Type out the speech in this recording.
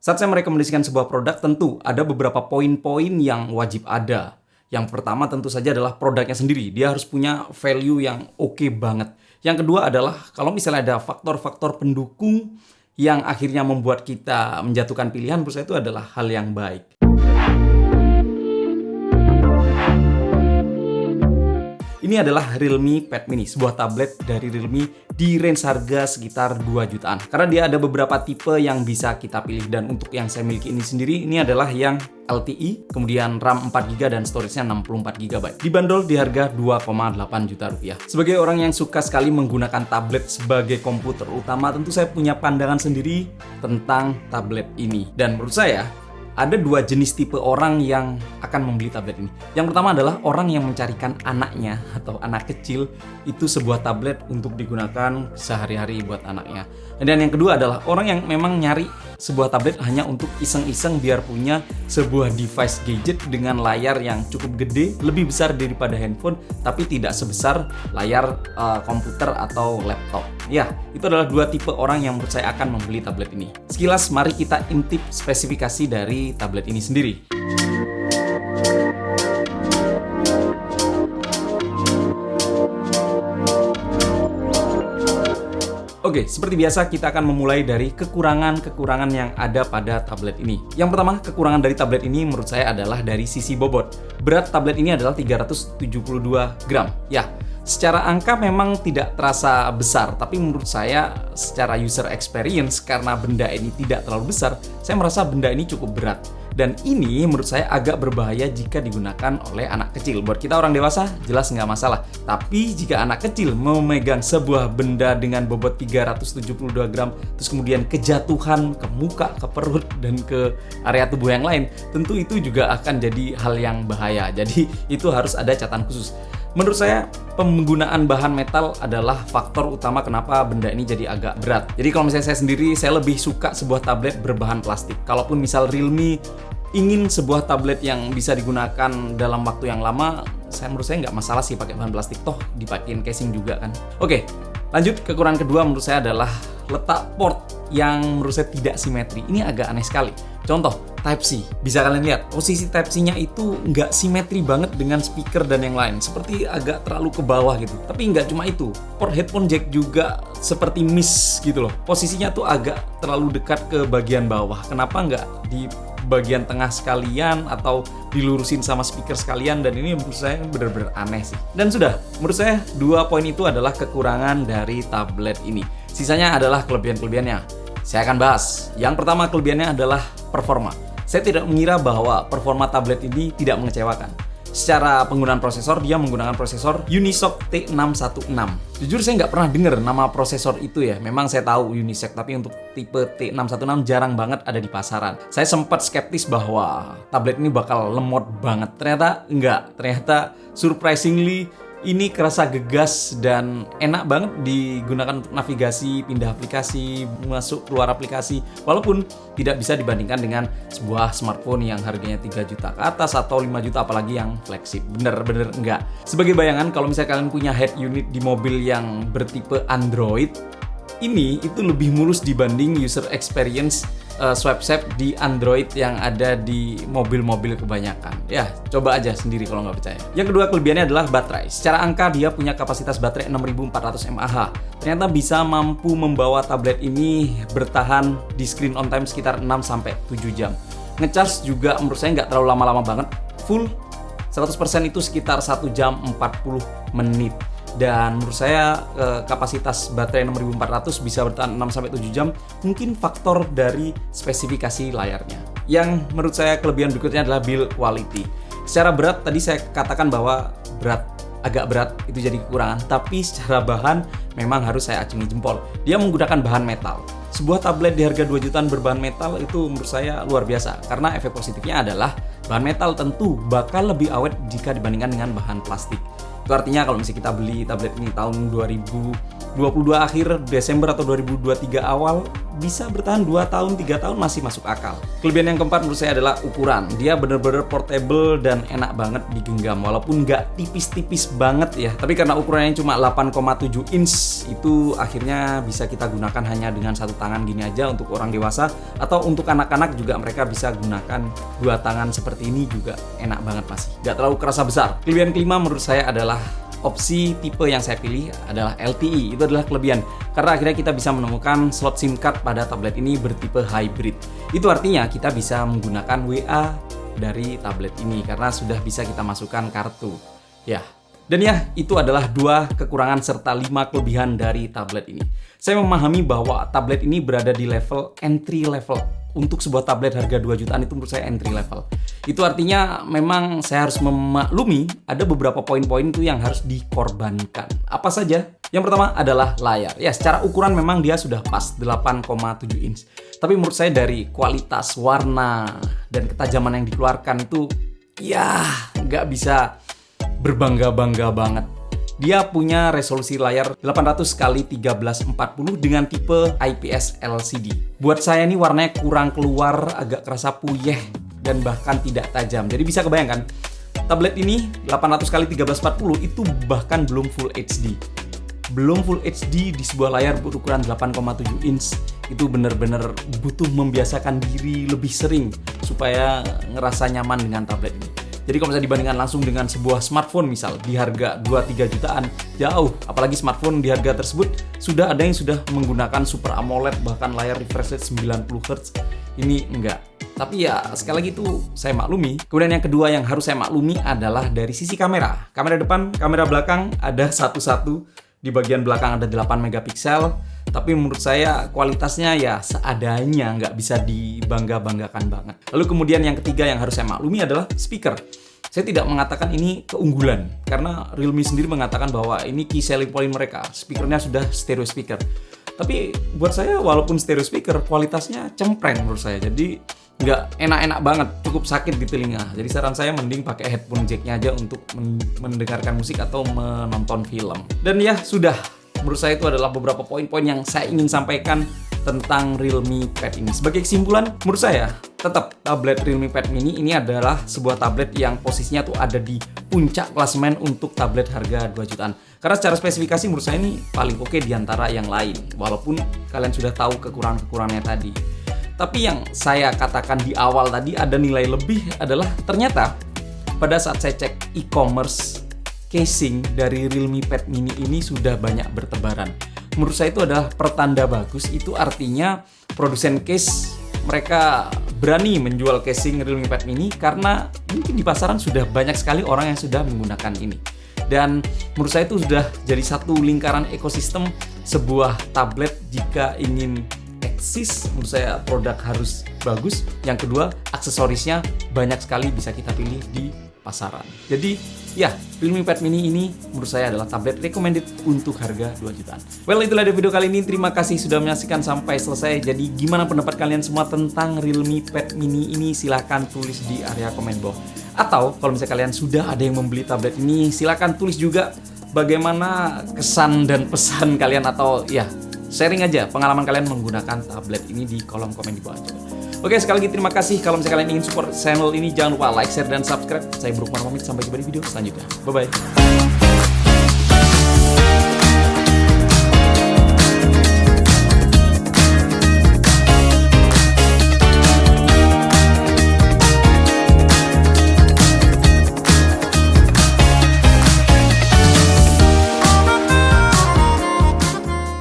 Saat saya merekomendasikan sebuah produk, tentu ada beberapa poin-poin yang wajib ada. Yang pertama tentu saja adalah produknya sendiri. Dia harus punya value yang oke banget. Yang kedua adalah kalau misalnya ada faktor-faktor pendukung yang akhirnya membuat kita menjatuhkan pilihan, menurut saya itu adalah hal yang baik. Ini adalah Realme Pad Mini, sebuah tablet dari Realme di range harga sekitar 2 jutaan. Karena dia ada beberapa tipe yang bisa kita pilih, dan untuk yang saya miliki ini sendiri, ini adalah yang LTE, kemudian RAM 4GB dan storage-nya 64GB. Dibanderol di harga 2,8 juta rupiah. Sebagai orang yang suka sekali menggunakan tablet sebagai komputer utama, tentu saya punya pandangan sendiri tentang tablet ini. Dan menurut saya, ada dua jenis tipe orang yang akan membeli tablet ini. Yang pertama adalah orang yang mencarikan anaknya atau anak kecil itu sebuah tablet untuk digunakan sehari-hari buat anaknya. Dan yang kedua adalah orang yang memang nyari sebuah tablet hanya untuk iseng-iseng biar punya sebuah device gadget dengan layar yang cukup gede, lebih besar daripada handphone, tapi tidak sebesar layar komputer atau laptop. Ya, itu adalah dua tipe orang yang menurut saya akan membeli tablet ini. Sekilas mari kita intip spesifikasi dari tablet ini sendiri. Oke, seperti biasa kita akan memulai dari kekurangan-kekurangan yang ada pada tablet ini. Yang pertama, kekurangan dari tablet ini menurut saya adalah dari sisi bobot. Berat tablet ini adalah 372 gram. Ya, secara angka memang tidak terasa besar, tapi menurut saya secara user experience, karena benda ini tidak terlalu besar, saya merasa benda ini cukup berat. Dan ini menurut saya agak berbahaya jika digunakan oleh anak kecil. Buat kita orang dewasa, jelas nggak masalah. Tapi jika anak kecil memegang sebuah benda dengan bobot 372 gram, terus kemudian kejatuhan ke muka, ke perut, dan ke area tubuh yang lain, tentu itu juga akan jadi hal yang bahaya. Jadi itu harus ada catatan khusus. Menurut saya, penggunaan bahan metal adalah faktor utama kenapa benda ini jadi agak berat. Jadi kalau misalnya saya sendiri, saya lebih suka sebuah tablet berbahan plastik. Kalaupun misal Realme ingin sebuah tablet yang bisa digunakan dalam waktu yang lama, menurut saya nggak masalah sih pakai bahan plastik, toh dipakein casing juga kan. Oke, lanjut, kekurangan kedua menurut saya adalah letak port yang menurut saya tidak simetri. Ini agak aneh sekali. Contoh, Type-C. Bisa kalian lihat, posisi Type-C-nya itu nggak simetri banget dengan speaker dan yang lain. Seperti agak terlalu ke bawah gitu. Tapi nggak cuma itu. Port headphone jack juga seperti miss gitu loh. Posisinya tuh agak terlalu dekat ke bagian bawah. Kenapa nggak di bagian tengah sekalian atau dilurusin sama speaker sekalian? Dan ini menurut saya benar-benar aneh sih. Dan sudah, menurut saya dua poin itu adalah kekurangan dari tablet ini. Sisanya adalah kelebihan-kelebihannya. Saya akan bahas. Yang pertama, kelebihannya adalah performa. Saya tidak mengira bahwa performa tablet ini tidak mengecewakan. Secara penggunaan prosesor, dia menggunakan prosesor Unisoc T616. Jujur saya nggak pernah dengar nama prosesor itu ya. Memang saya tahu Unisoc, tapi untuk tipe T616 jarang banget ada di pasaran. Saya sempat skeptis bahwa tablet ini bakal lemot banget. Ternyata enggak. Ternyata surprisingly ini kerasa gegas dan enak banget digunakan untuk navigasi, pindah aplikasi, masuk keluar aplikasi. Walaupun tidak bisa dibandingkan dengan sebuah smartphone yang harganya 3 juta ke atas atau 5 juta, apalagi yang flagship. Bener-bener enggak. Sebagai bayangan, kalau misalnya kalian punya head unit di mobil yang bertipe Android, ini itu lebih mulus dibanding user experience swipe di Android yang ada di mobil-mobil kebanyakan. Ya, coba aja sendiri kalau nggak percaya. Yang kedua, kelebihannya adalah baterai. Secara angka dia punya kapasitas baterai 6400 mAh. Ternyata bisa mampu membawa tablet ini bertahan di screen on time sekitar 6-7 jam. Ngecharge juga menurut saya nggak terlalu lama-lama banget. Full 100% itu sekitar 1 jam 40 menit. Dan menurut saya kapasitas baterai 6400 bisa bertahan 6-7 jam. Mungkin faktor dari spesifikasi layarnya. Yang menurut saya kelebihan berikutnya adalah build quality. Secara berat, tadi saya katakan bahwa agak berat itu jadi kekurangan. Tapi secara bahan memang harus saya acungi jempol. Dia menggunakan bahan metal. Sebuah tablet di harga 2 jutaan berbahan metal itu menurut saya luar biasa. Karena efek positifnya adalah bahan metal tentu bakal lebih awet jika dibandingkan dengan bahan plastik. Itu artinya kalau misalnya kita beli tablet ini tahun 2017 2022 akhir, Desember atau 2023 awal, bisa bertahan 2 tahun, 3 tahun masih masuk akal. Kelebihan yang keempat menurut saya adalah ukuran. Dia bener-bener portable dan enak banget digenggam, walaupun nggak tipis-tipis banget ya. Tapi karena ukurannya cuma 8,7 inch, itu akhirnya bisa kita gunakan hanya dengan satu tangan gini aja untuk orang dewasa, atau untuk anak-anak juga mereka bisa gunakan 2 tangan seperti ini juga enak banget masih. Nggak terlalu kerasa besar. Kelebihan kelima menurut saya adalah opsi tipe yang saya pilih adalah LTE. Itu adalah kelebihan karena akhirnya kita bisa menemukan slot SIM card pada tablet ini bertipe hybrid. Itu artinya kita bisa menggunakan WA dari tablet ini karena sudah bisa kita masukkan kartu. Ya. Dan ya, itu adalah 2 kekurangan serta 5 kelebihan dari tablet ini. Saya memahami bahwa tablet ini berada di level entry level. Untuk sebuah tablet harga 2 jutaan itu menurut saya entry level. Itu artinya memang saya harus memaklumi ada beberapa poin-poin itu yang harus dikorbankan. Apa saja? Yang pertama adalah layar. Ya, secara ukuran memang dia sudah pas 8,7 inch. Tapi menurut saya dari kualitas warna dan ketajaman yang dikeluarkan itu ya nggak bisa berbangga-bangga banget. Dia punya resolusi layar 800x1340 dengan tipe IPS LCD. Buat saya ini warnanya kurang keluar, agak kerasa puyeh dan bahkan tidak tajam. Jadi bisa kebayangkan, tablet ini 800x1340 itu bahkan belum Full HD. Belum Full HD di sebuah layar berukuran 8,7 inch. Itu benar-benar butuh membiasakan diri lebih sering supaya ngerasa nyaman dengan tablet ini. Jadi kalau misalnya dibandingkan langsung dengan sebuah smartphone misal di harga 2-3 jutaan, jauh. Apalagi smartphone di harga tersebut sudah ada yang sudah menggunakan Super AMOLED bahkan layar refresh rate 90 Hz. Ini enggak. Tapi ya sekali lagi itu saya maklumi. Kemudian yang kedua yang harus saya maklumi adalah dari sisi kamera. Kamera depan, kamera belakang ada satu-satu. Di bagian belakang ada 8 megapiksel. Tapi menurut saya kualitasnya ya seadanya, nggak bisa dibangga-banggakan banget. Lalu kemudian yang ketiga yang harus saya maklumi adalah speaker. Saya tidak mengatakan ini keunggulan, karena Realme sendiri mengatakan bahwa ini key selling point mereka. Speakernya sudah stereo speaker. Tapi buat saya walaupun stereo speaker, kualitasnya cempreng menurut saya. Jadi nggak enak-enak banget, cukup sakit di telinga. Jadi saran saya mending pakai headphone jacknya aja untuk mendengarkan musik atau menonton film. Dan ya sudah. Menurut saya itu adalah beberapa poin-poin yang saya ingin sampaikan tentang Realme Pad ini. Sebagai kesimpulan, menurut saya tetap tablet Realme Pad Mini ini adalah sebuah tablet yang posisinya tuh ada di puncak klasemen untuk tablet harga 2 jutaan. Karena secara spesifikasi menurut saya ini paling oke di antara yang lain. Walaupun kalian sudah tahu kekurangan-kekurangannya tadi. Tapi yang saya katakan di awal tadi ada nilai lebih adalah ternyata pada saat saya cek e-commerce, casing dari Realme Pad Mini ini sudah banyak bertebaran. Menurut saya itu adalah pertanda bagus. Itu artinya produsen case mereka berani menjual casing Realme Pad Mini karena mungkin di pasaran sudah banyak sekali orang yang sudah menggunakan ini. Dan menurut saya itu sudah jadi satu lingkaran ekosistem sebuah tablet. Jika ingin eksis, menurut saya produk harus bagus. Yang kedua, aksesorisnya banyak sekali bisa kita pilih di pasaran. Jadi ya, Realme Pad Mini ini menurut saya adalah tablet recommended untuk harga 2 jutaan. Well, itulah dari video kali ini. Terima kasih sudah menyaksikan sampai selesai. Jadi gimana pendapat kalian semua tentang Realme Pad Mini ini? Silahkan tulis di area komen bawah. Atau kalau misalnya kalian sudah ada yang membeli tablet ini, silahkan tulis juga bagaimana kesan dan pesan kalian, atau ya sharing aja pengalaman kalian menggunakan tablet ini di kolom komen di bawah. Oke, sekali lagi terima kasih. Kalau misalnya kalian ingin support channel ini, jangan lupa like, share, dan subscribe. Saya Brookman pamit, sampai jumpa di video selanjutnya. Bye-bye.